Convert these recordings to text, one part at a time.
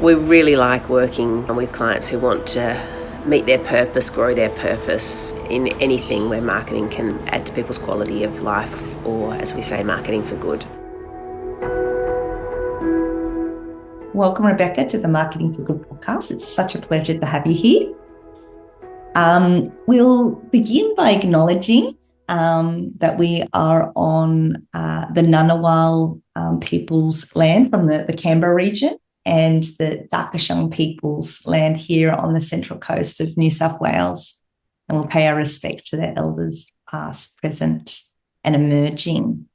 We really like working with clients who want to meet their purpose, grow their purpose in anything where marketing can add to people's quality of life, or, as we say, marketing for good. Welcome, Rebekah, to the Marketing for Good podcast. It's such a pleasure to have you here. We'll begin by acknowledging that we are on the Ngunnawal people's land from the Canberra region, and the Darkashung people's land here on the central coast of New South Wales. And we'll pay our respects to their elders, past, present, and emerging.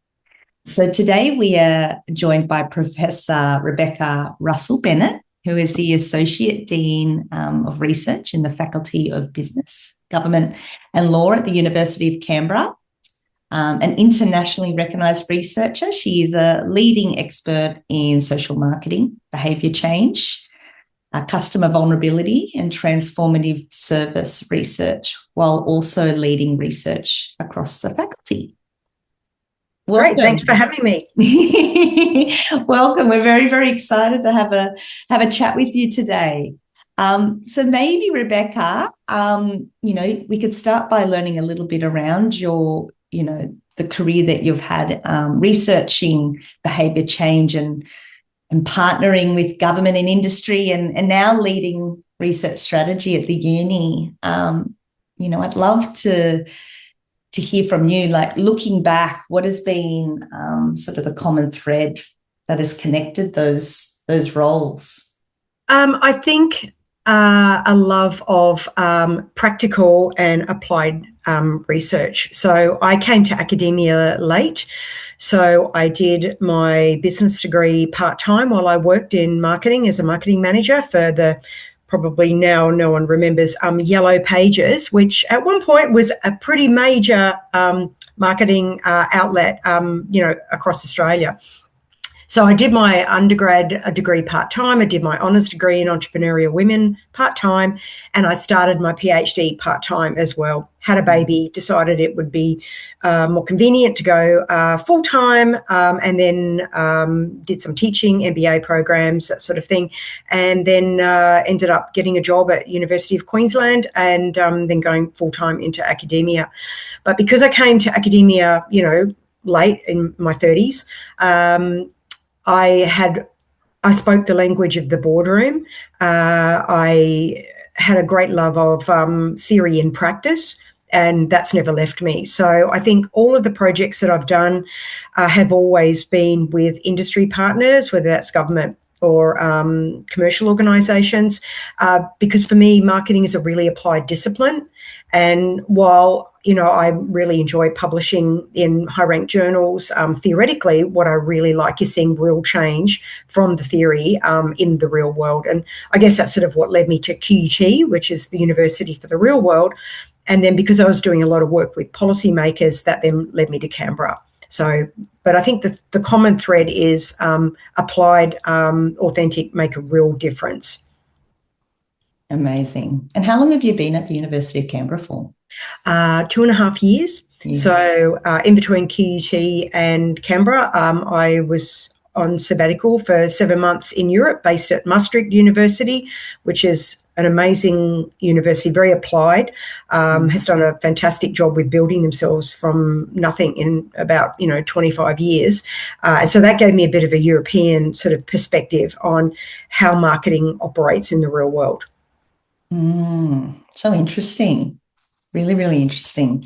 So today we are joined by Professor Rebekah Russell-Bennett, who is the Associate Dean of Research in the Faculty of Business, Government and Law at the University of Canberra. An internationally recognised researcher. She is a leading expert in social marketing, behaviour change, customer vulnerability and transformative service research, while also leading research across the faculty. Welcome. Great, thanks for having me. Welcome. We're very, very excited to have a chat with you today. So maybe, Rebekah, we could start by learning a little bit around your the career that you've had researching behaviour change and partnering with government and industry and now leading research strategy at the uni. I'd love to hear from you, like looking back, what has been sort of the common thread that has connected those roles? I think a love of practical and applied research. So I came to academia late. So I did my business degree part-time while I worked in marketing as a marketing manager for the, probably now no one remembers, Yellow Pages, which at one point was a pretty major marketing outlet, across Australia. So I did my undergrad degree part-time. I did my honours degree in entrepreneurial women part-time, and I started my PhD part-time as well. Had a baby, decided it would be more convenient to go full-time, and then did some teaching, MBA programs, that sort of thing, and then ended up getting a job at University of Queensland and then going full-time into academia. But because I came to academia, late in my 30s, I spoke the language of the boardroom. I had a great love of theory and practice, and that's never left me. So I think all of the projects that I've done have always been with industry partners, whether that's government or commercial organisations, because for me, marketing is a really applied discipline. And while, I really enjoy publishing in high-ranked journals, theoretically, what I really like is seeing real change from the theory in the real world. And I guess that's sort of what led me to QUT, which is the University for the Real World. And then because I was doing a lot of work with policymakers, that then led me to Canberra. So, but I think the common thread is applied, authentic, make a real difference. Amazing. And how long have you been at the University of Canberra for? 2.5 years. Yeah. So in between QUT and Canberra, I was on sabbatical for 7 months in Europe, based at Maastricht University, which is an amazing university, very applied, has done a fantastic job with building themselves from nothing in about, 25 years. And so that gave me a bit of a European sort of perspective on how marketing operates in the real world. So interesting. Really, really interesting.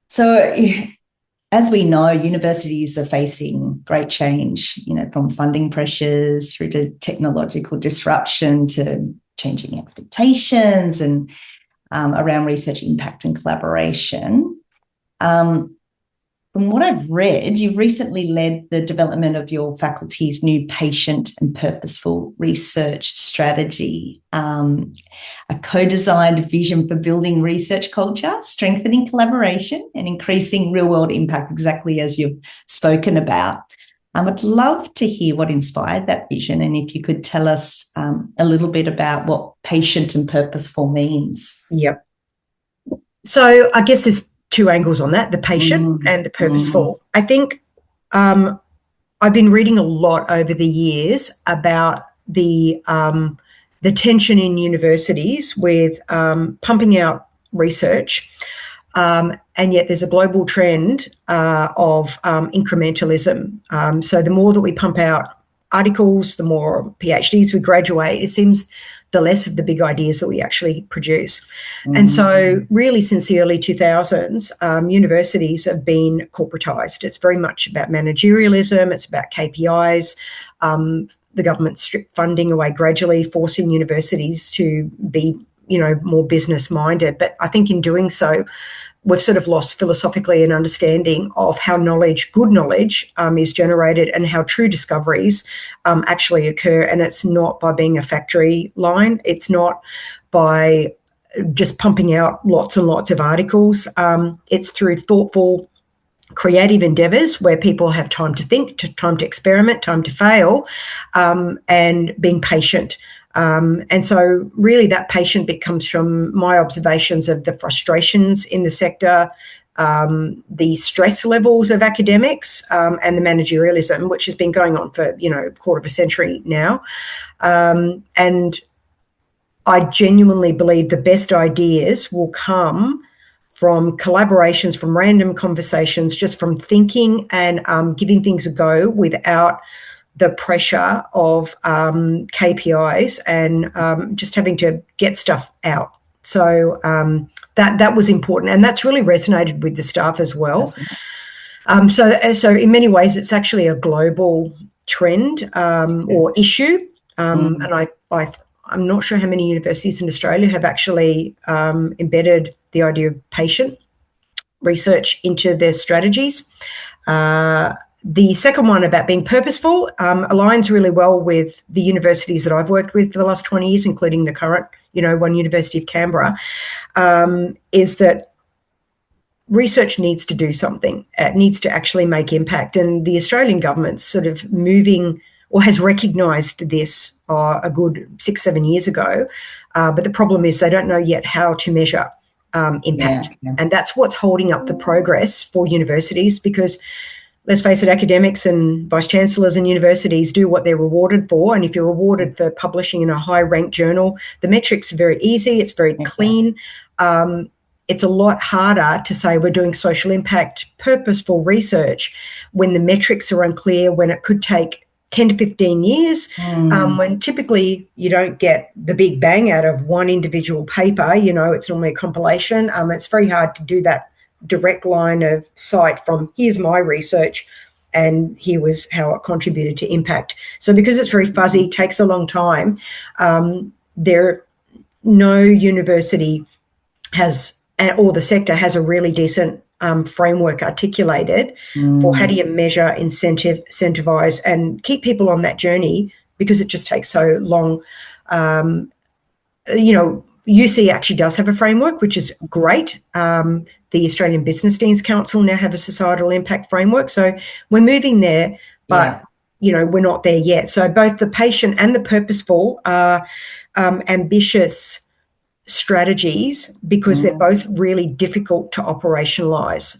So as we know, universities are facing great change, from funding pressures through to technological disruption to changing expectations and around research impact and collaboration. From what I've read, you've recently led the development of your faculty's new patient and purposeful research strategy, a co-designed vision for building research culture, strengthening collaboration and increasing real-world impact, exactly as you've spoken about. I'd love to hear what inspired that vision, and if you could tell us a little bit about what patient and purposeful means. Yep. So I guess there's two angles on that, the patient and the purposeful. I think I've been reading a lot over the years about the tension in universities with pumping out research, and yet there's a global trend of incrementalism. So the more that we pump out articles, the more PhDs we graduate, it seems the less of the big ideas that we actually produce. Mm-hmm. And so really since the early 2000s, universities have been corporatized. It's very much about managerialism. It's about KPIs. The government stripped funding away gradually, forcing universities to be, more business minded. But I think in doing so, we've sort of lost philosophically an understanding of how good knowledge is generated and how true discoveries actually occur. And it's not by being a factory line. It's not by just pumping out lots and lots of articles. It's through thoughtful, creative endeavours where people have time to think, time to experiment, time to fail, and being patient. And so really that patient bit comes from my observations of the frustrations in the sector, the stress levels of academics, and the managerialism, which has been going on for, a quarter of a century now. And I genuinely believe the best ideas will come from collaborations, from random conversations, just from thinking and giving things a go without the pressure of KPIs and just having to get stuff out. So that was important, and that's really resonated with the staff as well. So in many ways, it's actually a global trend or issue, and I'm not sure how many universities in Australia have actually embedded the idea of patient research into their strategies. The second one about being purposeful aligns really well with the universities that I've worked with for the last 20 years, including the current, one University of Canberra, is that research needs to do something. It needs to actually make impact. And the Australian government's sort of moving or has recognised this a good 6-7 years ago. But the problem is they don't know yet how to measure impact. Yeah. And that's what's holding up the progress for universities, because let's face it, academics and vice-chancellors and universities do what they're rewarded for. And if you're rewarded for publishing in a high-ranked journal, the metrics are very easy. It's very clean. It's a lot harder to say we're doing social impact, purposeful research when the metrics are unclear, when it could take 10 to 15 years, when typically you don't get the big bang out of one individual paper. It's normally a compilation. It's very hard to do that direct line of sight from here's my research and here was how it contributed to impact. So because it's very fuzzy, takes a long time, no university has, or the sector has, a really decent framework articulated for how do you measure, incentivize and keep people on that journey, because it just takes so long. UC actually does have a framework, which is great. The Australian Business Deans Council now have a societal impact framework. So we're moving there, but, we're not there yet. So both the patient and the purposeful are ambitious strategies, because they're both really difficult to operationalise.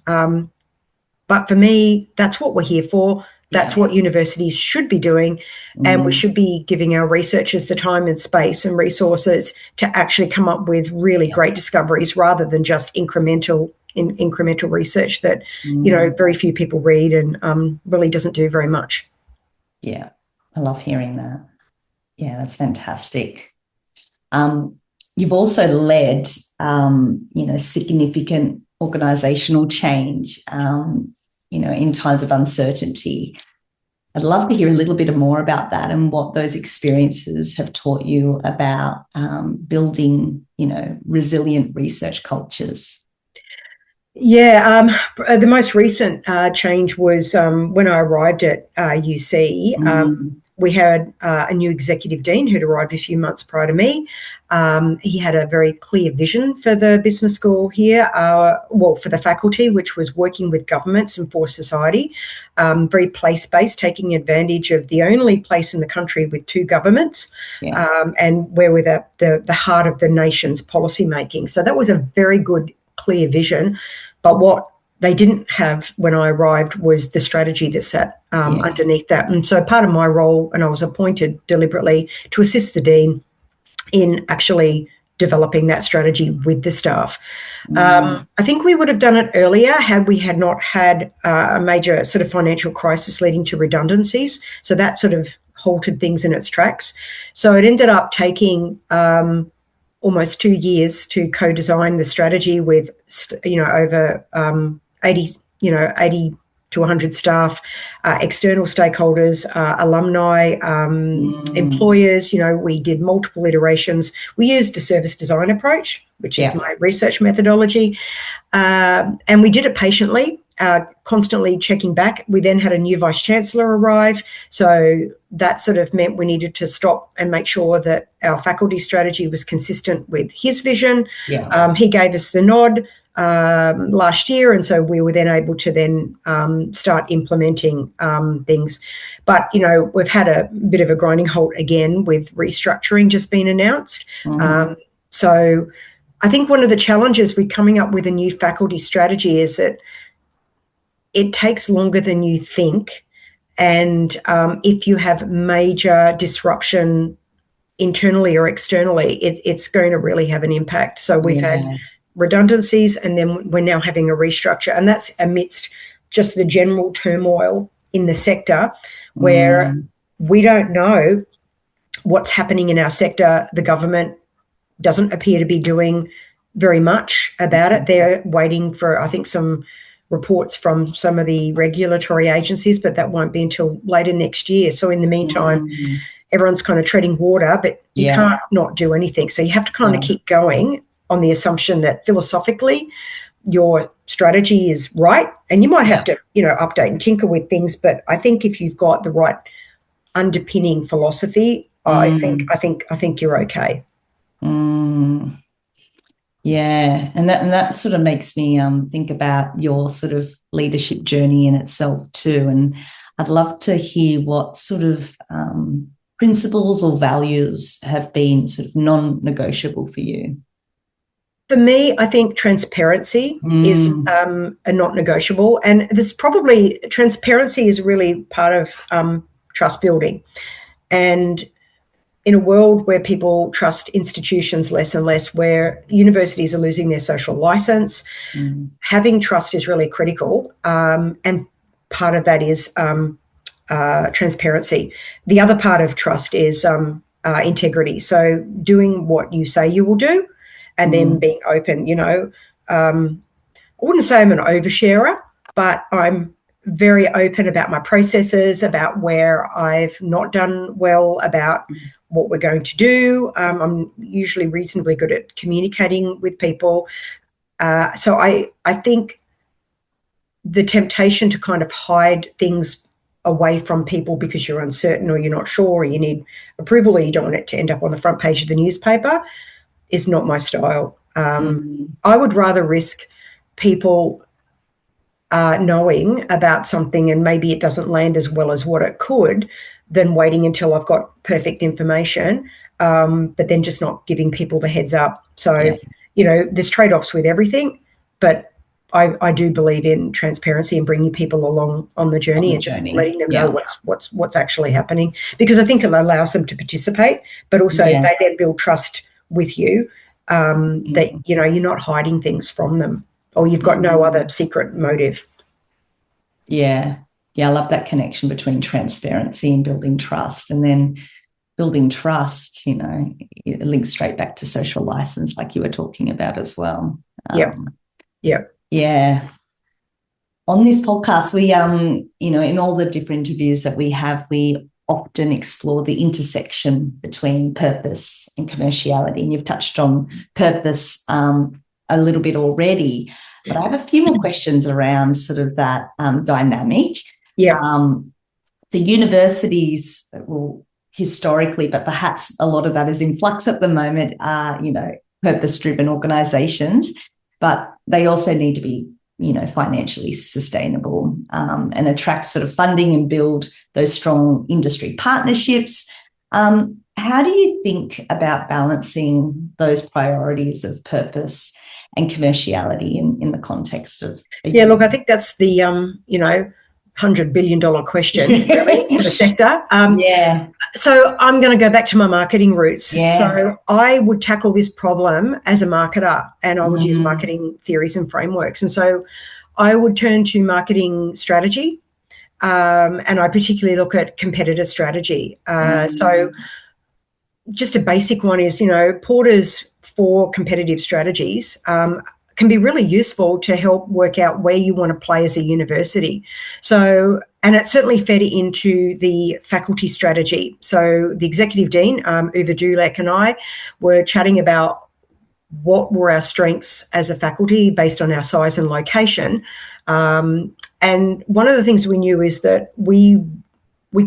But for me, that's what we're here for. That's what universities should be doing, and we should be giving our researchers the time and space and resources to actually come up with really great discoveries, rather than just incremental research that very few people read and really doesn't do very much. Yeah, I love hearing that. Yeah, that's fantastic. You've also led, significant organisational change, in times of uncertainty. I'd love to hear a little bit more about that and what those experiences have taught you about building, resilient research cultures. Yeah, the most recent change was when I arrived at UC. We had a new executive dean who'd arrived a few months prior to me. He had a very clear vision for the business school here, for the faculty, which was working with governments and for society, very place-based, taking advantage of the only place in the country with two governments, and where we're the heart of the nation's policy making. So that was a very good, clear vision. But what they didn't have when I arrived was the strategy that sat underneath that. And so part of my role, and I was appointed deliberately to assist the Dean in actually developing that strategy with the staff. I think we would have done it earlier had we had not had a major sort of financial crisis leading to redundancies. So that sort of halted things in its tracks. So it ended up taking almost 2 years to co-design the strategy with, over 80 to 100 staff, external stakeholders, alumni, employers. We did multiple iterations. We used a service design approach, which is my research methodology, and we did it patiently, constantly checking back. We then had a new Vice-Chancellor arrive, so that sort of meant we needed to stop and make sure that our faculty strategy was consistent with his vision. He gave us the nod last year, and so we were then able to then start implementing things. But we've had a bit of a grinding halt again with restructuring just been announced. So I think one of the challenges with coming up with a new faculty strategy is that it takes longer than you think, and if you have major disruption internally or externally, it's going to really have an impact. So we've had redundancies, and then we're now having a restructure, and that's amidst just the general turmoil in the sector where we don't know what's happening in our sector. The government doesn't appear to be doing very much about it. They're waiting for, I think, some reports from some of the regulatory agencies, but that won't be until later next year. So in the meantime, everyone's kind of treading water, but you can't not do anything. So you have to kind of keep going on the assumption that philosophically your strategy is right, and you might have to, update and tinker with things. But I think if you've got the right underpinning philosophy, I think you're okay. Yeah, and that sort of makes me think about your sort of leadership journey in itself too. And I'd love to hear what sort of principles or values have been sort of non-negotiable for you. For me, I think transparency is a not negotiable, and transparency is really part of trust building. And in a world where people trust institutions less and less, where universities are losing their social license, having trust is really critical. And part of that is transparency. The other part of trust is integrity. So doing what you say you will do, and then being open. I wouldn't say I'm an oversharer, but I'm very open about my processes, about where I've not done well, about what we're going to do. I'm usually reasonably good at communicating with people. So I think the temptation to kind of hide things away from people because you're uncertain or you're not sure or you need approval or you don't want it to end up on the front page of the newspaper is not my style. I would rather risk people knowing about something and maybe it doesn't land as well as what it could than waiting until I've got perfect information, but then just not giving people the heads up. So, there's trade-offs with everything, but I do believe in transparency and bringing people along on the journey and just letting them know what's actually happening, because I think it allows them to participate, but also they then build trust with you, that, you're not hiding things from them or you've got no other secret motive. Yeah, I love that connection between transparency and building trust. And then building trust, it links straight back to social license like you were talking about as well. Yeah. On this podcast, we, in all the different interviews that we have, we often explore the intersection between purpose and commerciality. And you've touched on purpose a little bit already, but I have a few more questions around sort of that dynamic. So universities, well, historically, but perhaps a lot of that is in flux at the moment, are, purpose-driven organisations, but they also need to be, financially sustainable, and attract sort of funding and build those strong industry partnerships. How do you think about balancing those priorities of purpose and commerciality in the context of yeah. Look, I think that's the $100 billion question really for the sector. Yeah. So I'm going to go back to my marketing roots. Yeah. So I would tackle this problem as a marketer, and I would use marketing theories and frameworks. And so I would turn to marketing strategy, and I particularly look at competitor strategy. So just a basic one is, Porter's 4 competitive strategies can be really useful to help work out where you want to play as a university. So, and it certainly fed into the faculty strategy. So the Executive Dean, Uwe Dulek, and I were chatting about what were our strengths as a faculty based on our size and location. And one of the things we knew is that we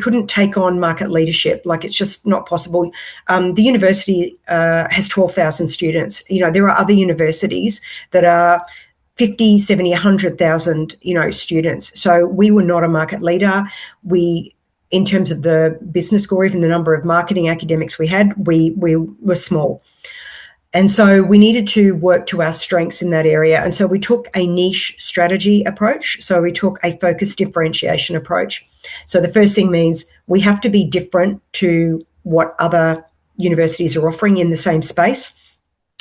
couldn't take on market leadership. Like, it's just not possible. The university has 12,000 students. There are other universities that are 50, 70, 100,000, students. So we were not a market leader. In terms of the business score, even the number of marketing academics we had, we were small. And so we needed to work to our strengths in that area. And so we took a niche strategy approach. So we took a focused differentiation approach. So the first thing means we have to be different to what other universities are offering in the same space,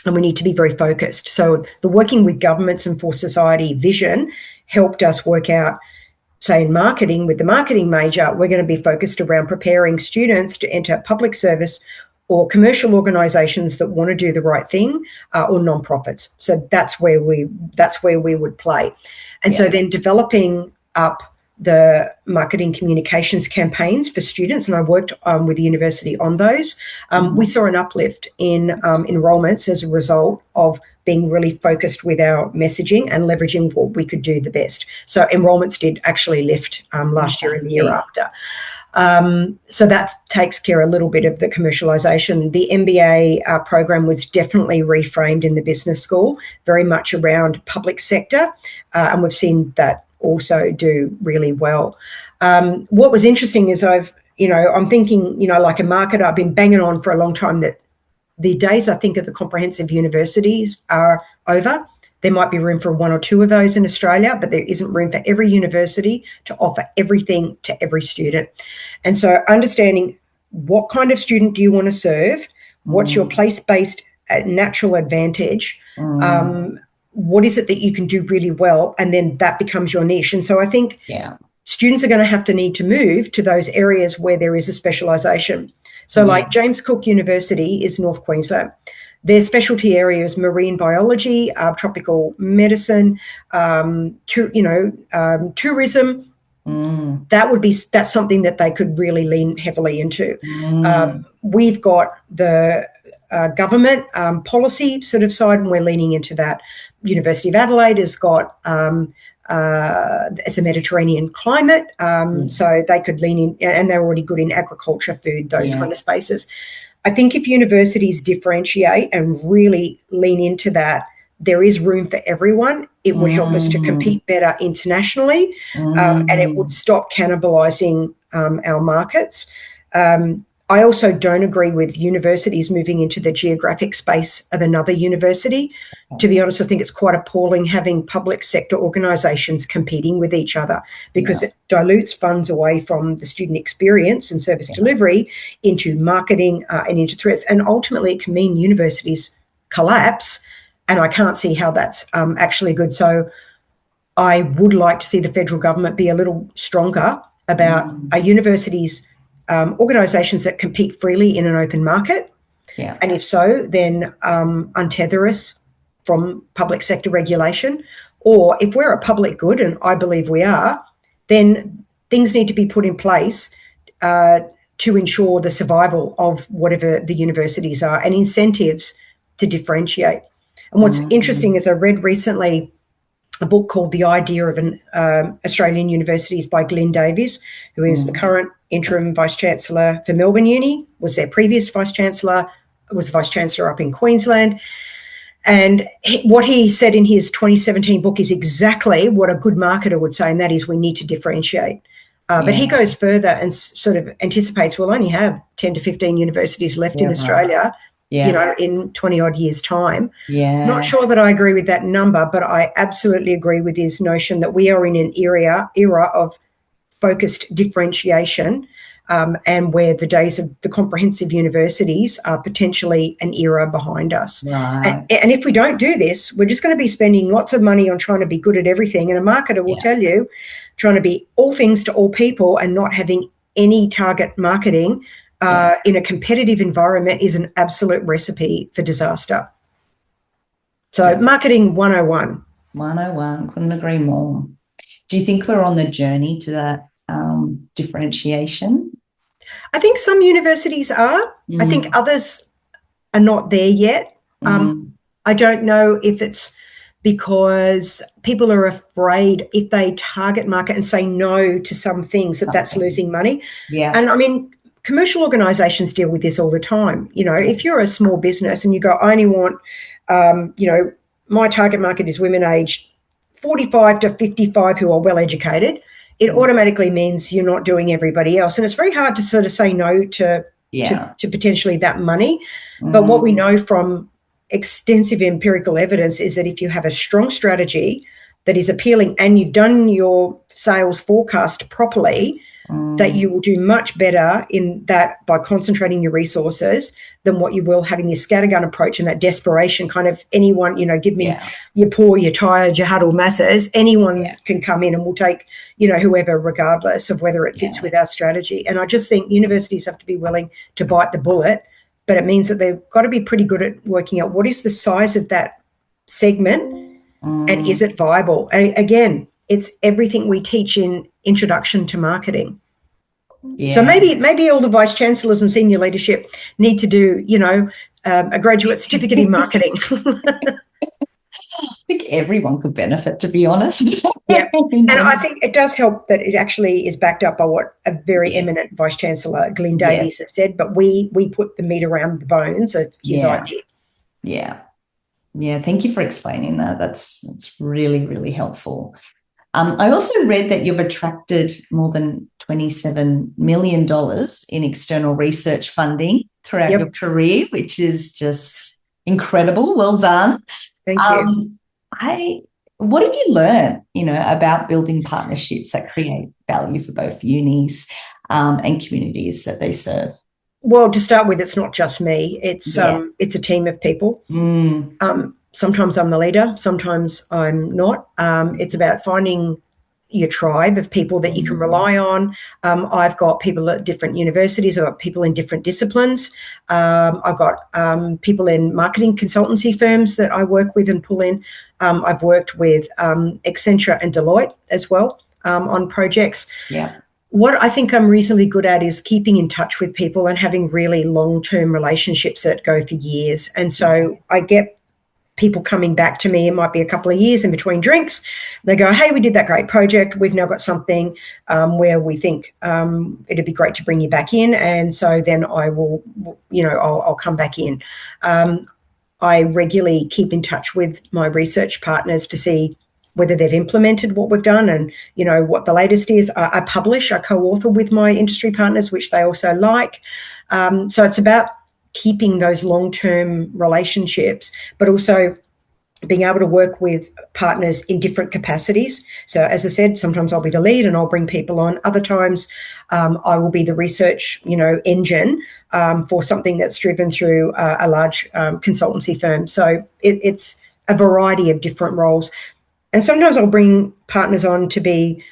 and we need to be very focused. So the working with governments and for society vision helped us work out, say in marketing, with the marketing major, we're going to be focused around preparing students to enter public service or commercial organisations that want to do the right thing, or non-profits. So that's where we would play. And so then developing up the marketing communications campaigns for students, and I worked with the university on those. We saw an uplift in enrolments as a result of being really focused with our messaging and leveraging what we could do the best. So enrolments did actually lift last year and the year after. So that takes care a little bit of the commercialisation. The MBA program was definitely reframed in the business school, very much around public sector, and we've seen that also do really well. What was interesting is I'm thinking, like a marketer, I've been banging on for a long time that the days, I think, of the comprehensive universities are over. There might be room for 1 or 2 of those in Australia, but there isn't room for every university to offer everything to every student. And so understanding what kind of student do you want to serve, what's your place-based natural advantage, what is it that you can do really well, and then that becomes your niche. And so I think students are going to need to move to those areas where there is a specialisation. So like James Cook University is North Queensland. Their specialty areas: marine biology, tropical medicine, tourism. That's something that they could really lean heavily into. We've got the government policy sort of side, and we're leaning into that. University of Adelaide has got it's a Mediterranean climate, so they could lean in, and they're already good in agriculture, food, those kind of spaces. I think if universities differentiate and really lean into that, there is room for everyone. It would help us to compete better internationally, and it would stop cannibalising our markets. I also don't agree with universities moving into the geographic space of another university. To be honest, I think it's quite appalling having public sector organisations competing with each other, because it dilutes funds away from the student experience and service delivery into marketing and into threats. And ultimately it can mean universities collapse, and I can't see how that's actually good. So I would like to see the federal government be a little stronger about our universities, organisations that compete freely in an open market. And if so, then untether us from public sector regulation. Or if we're a public good, and I believe we are, then things need to be put in place to ensure the survival of whatever the universities are, and incentives to differentiate. And what's interesting is I read recently a book called The Idea of an Australian Universities by Glyn Davies, who is the current interim Vice-Chancellor for Melbourne Uni, was their previous Vice-Chancellor, was Vice-Chancellor up in Queensland. And what he said in his 2017 book is exactly what a good marketer would say, and that is we need to differentiate. But he goes further and sort of anticipates we'll only have 10 to 15 universities left in Australia. in 20 odd years' time. Yeah. Not sure that I agree with that number, but I absolutely agree with his notion that we are in an era of focused differentiation, and where the days of the comprehensive universities are potentially an era behind us. Right. And if we don't do this, we're just going to be spending lots of money on trying to be good at everything. And a marketer will tell you, trying to be all things to all people and not having any target marketing in a competitive environment is an absolute recipe for disaster. So marketing 101. 101, couldn't agree more. Do you think we're on the journey to that differentiation? I think some universities are. I think others are not there yet. I don't know if it's because people are afraid if they target market and say no to some things that's losing money. Yeah. And I mean, commercial organisations deal with this all the time. If you're a small business and you go, I only want, my target market is women aged 45 to 55 who are well educated, it automatically means you're not doing everybody else. And it's very hard to sort of say no to potentially that money. But what we know from extensive empirical evidence is that if you have a strong strategy that is appealing and you've done your sales forecast properly, that you will do much better in that by concentrating your resources than what you will having this scattergun approach and that desperation kind of anyone, give me you're poor, you're tired, you're huddle masses. Anyone can come in and we'll take, whoever, regardless of whether it fits with our strategy. And I just think universities have to be willing to bite the bullet, but it means that they've got to be pretty good at working out what is the size of that segment and is it viable? And again, it's everything we teach in Introduction to Marketing. Yeah. So maybe all the vice chancellors and senior leadership need to do, a graduate certificate in marketing. I think everyone could benefit, to be honest. Yeah, and I think it does help that it actually is backed up by what a very eminent vice chancellor, Glyn Davies, has said. But we put the meat around the bones of his idea. Yeah. Thank you for explaining that. That's really, really helpful. I also read that you've attracted more than $27 million in external research funding throughout your career, which is just incredible. Well done. Thank you. What have you learned, about building partnerships that create value for both unis and communities that they serve? Well, to start with, it's not just me. It's a team of people. Sometimes I'm the leader, sometimes I'm not. It's about finding your tribe of people that you can rely on. I've got people at different universities. I've got people in different disciplines. I've got people in marketing consultancy firms that I work with and pull in. I've worked with Accenture and Deloitte as well on projects. Yeah. What I think I'm reasonably good at is keeping in touch with people and having really long-term relationships that go for years. And so I get people coming back to me, it might be a couple of years in between drinks. They go, hey, we did that great project. We've now got something where we think it'd be great to bring you back in. And so then I will, I'll come back in. I regularly keep in touch with my research partners to see whether they've implemented what we've done and, what the latest is. I co-author with my industry partners, which they also like. So it's about keeping those long-term relationships, but also being able to work with partners in different capacities. So as I said, sometimes I'll be the lead and I'll bring people on. Other times I will be the research, engine for something that's driven through a large consultancy firm. So it's a variety of different roles. And sometimes I'll bring partners on to be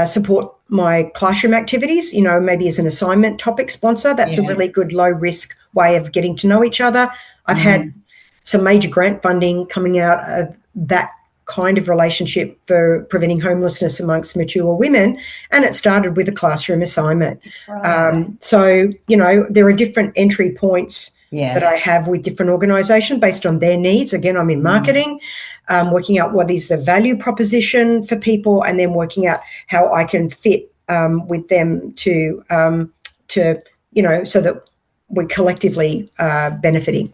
support my classroom activities, maybe as an assignment topic sponsor. That's a really good low risk way of getting to know each other. I've had some major grant funding coming out of that kind of relationship for preventing homelessness amongst mature women, and it started with a classroom assignment. Right. So, there are different entry points that I have with different organisations based on their needs. Again, I'm in marketing, working out what is the value proposition for people, and then working out how I can fit with them to so that we're collectively benefiting.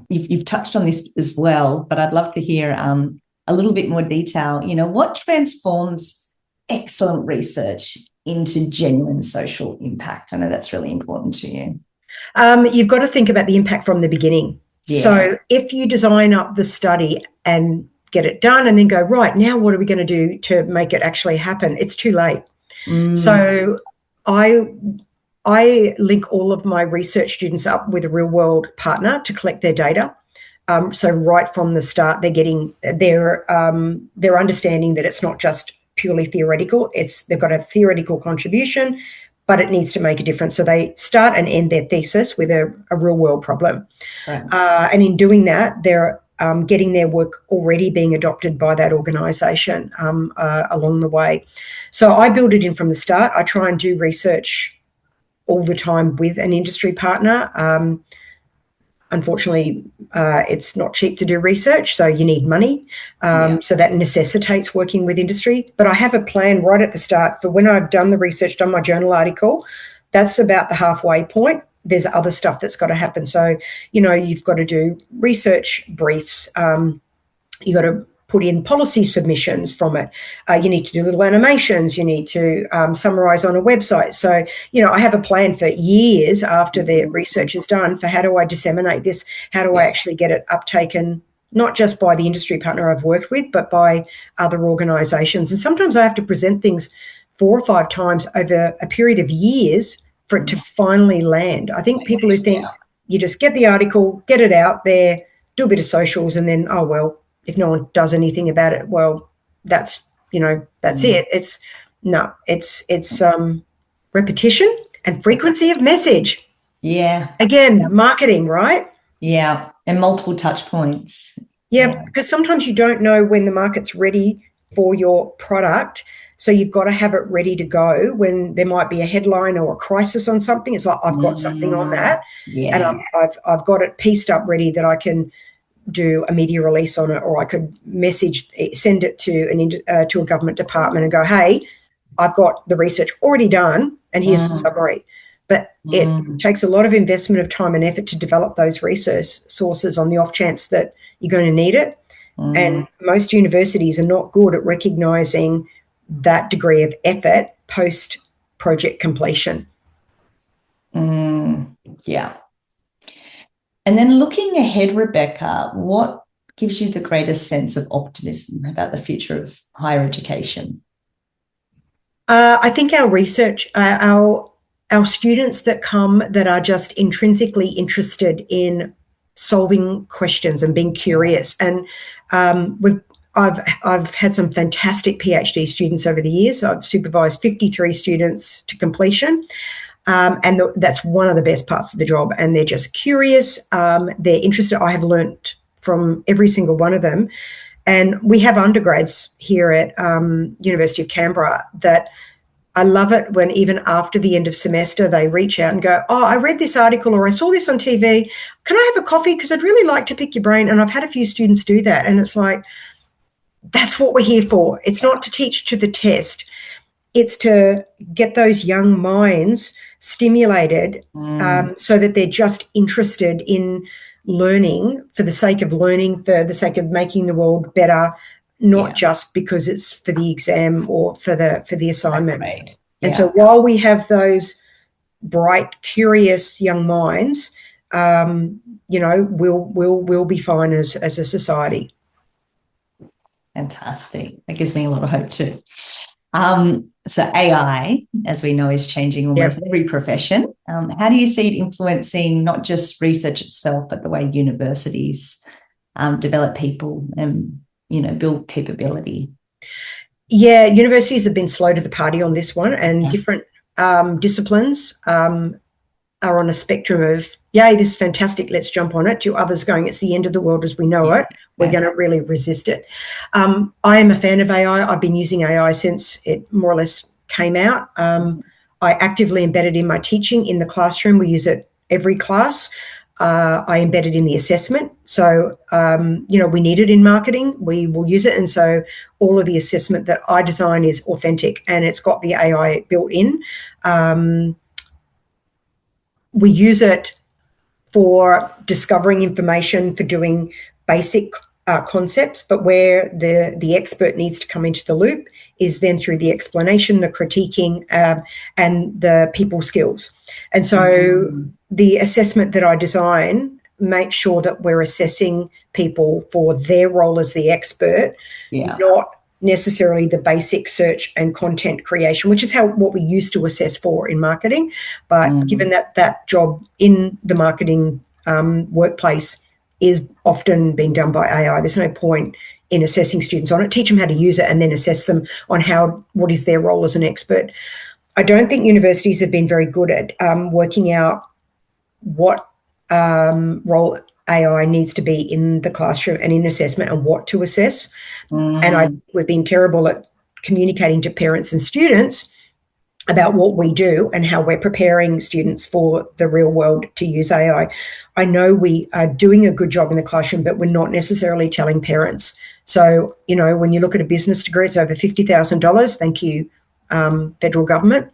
You've touched on this as well, but I'd love to hear a little bit more detail. What transforms excellent research into genuine social impact? I know that's really important to you. You've got to think about the impact from the beginning. Yeah. So if you design up the study and get it done and then go, right, now what are we going to do to make it actually happen? It's too late. So I link all of my research students up with a real world partner to collect their data. So right from the start, they're getting their understanding that it's not just purely theoretical. They've got a theoretical contribution, but it needs to make a difference. So they start and end their thesis with a real world problem. Right. And in doing that, they're getting their work already being adopted by that organisation along the way. So I build it in from the start. I try and do research all the time with an industry partner. Unfortunately, it's not cheap to do research, so you need money. So that necessitates working with industry. But I have a plan right at the start for when I've done the research, done my journal article. That's about the halfway point. There's other stuff that's got to happen. So, you've got to do research briefs. You've got to put in policy submissions from it. You need to do little animations. You need to summarise on a website. So, I have a plan for years after the research is done for how do I disseminate this? How do I actually get it uptaken, not just by the industry partner I've worked with, but by other organisations. And sometimes I have to present things 4 or 5 times over a period of years for it to finally land. I think people who think you just get the article, get it out there, do a bit of socials, and then, oh, well, if no one does anything about it, well, that's it. It's repetition and frequency of message. Yeah. Again, marketing, right? Yeah. And multiple touch points. Yeah, because sometimes you don't know when the market's ready for your product. So you've got to have it ready to go when there might be a headline or a crisis on something. It's like, I've got something on that. Yeah. And I've got it pieced up ready that I can do a media release on it, or I could send it to a government department and go, hey, I've got the research already done and here's the summary. But it takes a lot of investment of time and effort to develop those research sources on the off chance that you're going to need it. And most universities are not good at recognising that degree of effort post project completion. Yeah. And then looking ahead, Rebekah, what gives you the greatest sense of optimism about the future of higher education? I think our research, our students that come that are just intrinsically interested in solving questions and being curious. And I've had some fantastic PhD students over the years. I've supervised 53 students to completion. And that's one of the best parts of the job. And they're just curious. They're interested. I have learnt from every single one of them. And we have undergrads here at University of Canberra that I love it when even after the end of semester, they reach out and go, oh, I read this article or I saw this on TV. Can I have a coffee? Because I'd really like to pick your brain. And I've had a few students do that. And it's like, that's what we're here for. It's not to teach to the test. It's to get those young minds stimulated so that they're just interested in learning for the sake of learning, for the sake of making the world better, not just because it's for the exam or for the assignment. Right. And so while we have those bright, curious young minds, we'll be fine as a society. Fantastic. That gives me a lot of hope too. So AI, as we know, is changing almost every profession. How do you see it influencing not just research itself, but the way universities develop people and, build capability? Yeah, universities have been slow to the party on this one, and different disciplines are on a spectrum of, yay, this is fantastic, let's jump on it, to others going, it's the end of the world as we know it. We're going to really resist it. I am a fan of AI. I've been using AI since it more or less came out. I actively embed it in my teaching in the classroom. We use it every class. I embed it in the assessment. So, we need it in marketing. We will use it. And so all of the assessment that I design is authentic and it's got the AI built in. We use it for discovering information, for doing basic concepts, but where the expert needs to come into the loop is then through the explanation, the critiquing, and the people skills. And so the assessment that I design makes sure that we're assessing people for their role as the expert, not necessarily the basic search and content creation, which is what we used to assess for in marketing. But given that job in the marketing workplace is often being done by AI, there's no point in assessing students on it. Teach them how to use it and then assess them on what is their role as an expert. I don't think universities have been very good at working out what role AI needs to be in the classroom and in assessment and what to assess. And we've been terrible at communicating to parents and students about what we do and how we're preparing students for the real world to use AI. I know we are doing a good job in the classroom, but we're not necessarily telling parents. So, when you look at a business degree, it's over $50,000. Thank you, federal government.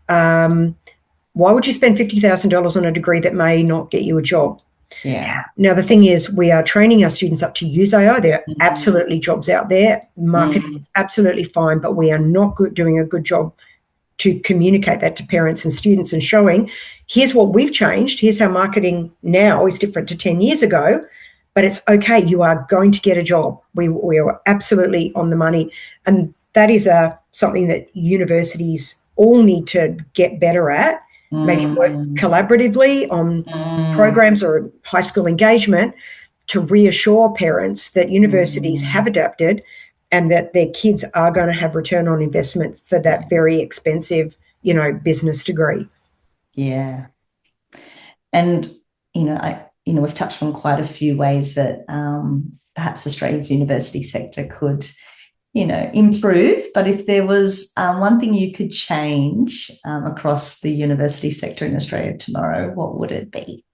Why would you spend $50,000 on a degree that may not get you a job? Yeah. Now, the thing is, we are training our students up to use AI. There are absolutely jobs out there. Marketing is absolutely fine, but we are not doing a good job to communicate that to parents and students and showing, here's what we've changed. Here's how marketing now is different to 10 years ago, but it's okay. You are going to get a job. We are absolutely on the money. And that is something that universities all need to get better at. Maybe work collaboratively on programs or high school engagement to reassure parents that universities have adapted and that their kids are going to have return on investment for that very expensive, business degree. Yeah. And, we've touched on quite a few ways that perhaps Australia's university sector could improve. But if there was one thing you could change across the university sector in Australia tomorrow, what would it be?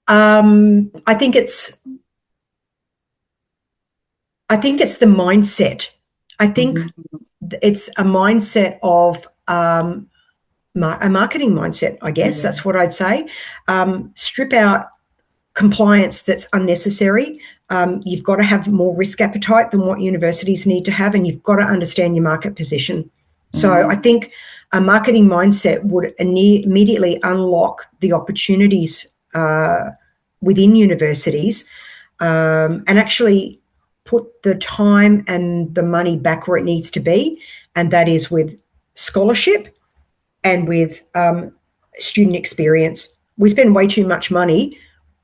I think it's the mindset. I think it's a mindset of a marketing mindset, I guess. That's what I'd say. Strip out compliance that's unnecessary. You've got to have more risk appetite than what universities need to have, and you've got to understand your market position. So I think a marketing mindset would immediately unlock the opportunities within universities and actually put the time and the money back where it needs to be, and that is with scholarship and with student experience. We spend way too much money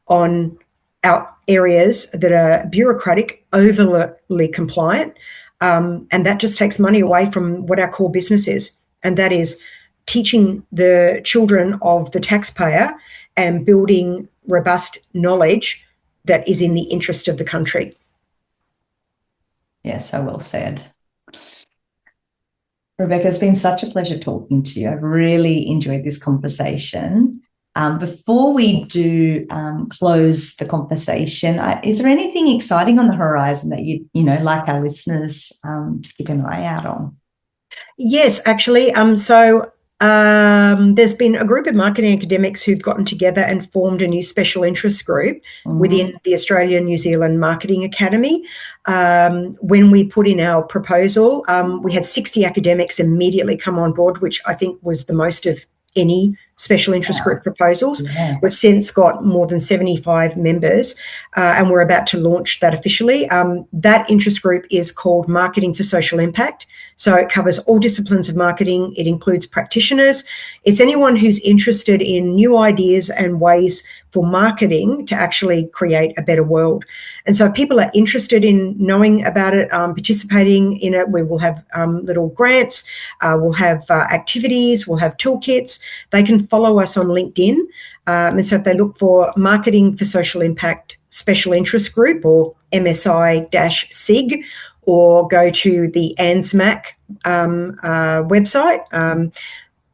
on our areas that are bureaucratic, overly compliant, and that just takes money away from what our core business is, and that is teaching the children of the taxpayer and building robust knowledge that is in the interest of the country. Yeah, so well said. Rebekah, it's been such a pleasure talking to you. I've really enjoyed this conversation. Before we do close the conversation, is there anything exciting on the horizon that you like our listeners to keep an eye out on? Yes, actually. There's been a group of marketing academics who've gotten together and formed a new special interest group within the Australia-New Zealand Marketing Academy. When we put in our proposal, we had 60 academics immediately come on board, which I think was the most of any special interest group proposals. We've since got more than 75 members, and we're about to launch that officially. That interest group is called Marketing for Social Impact. So it covers all disciplines of marketing. It includes practitioners. It's anyone who's interested in new ideas and ways for marketing to actually create a better world. And so if people are interested in knowing about it, participating in it, we will have little grants, we'll have activities, we'll have toolkits. They can follow us on LinkedIn. And so if they look for Marketing for Social Impact Special Interest Group, or MSI-SIG, or go to the ANZMAC website,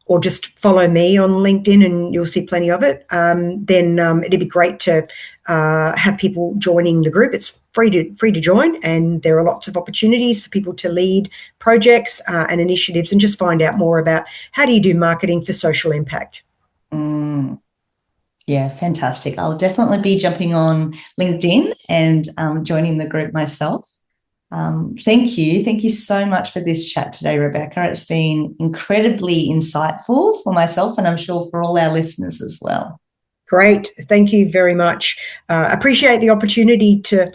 or just follow me on LinkedIn and you'll see plenty of it, then it'd be great to have people joining the group. It's free to join, and there are lots of opportunities for people to lead projects and initiatives and just find out more about how do you do marketing for social impact. Yeah, fantastic. I'll definitely be jumping on LinkedIn and joining the group myself. Thank you. Thank you so much for this chat today, Rebekah. It's been incredibly insightful for myself, and I'm sure for all our listeners as well. Great. Thank you very much. Appreciate the opportunity to,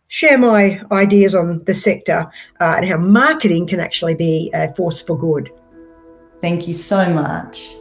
share my ideas on the sector and how marketing can actually be a force for good. Thank you so much.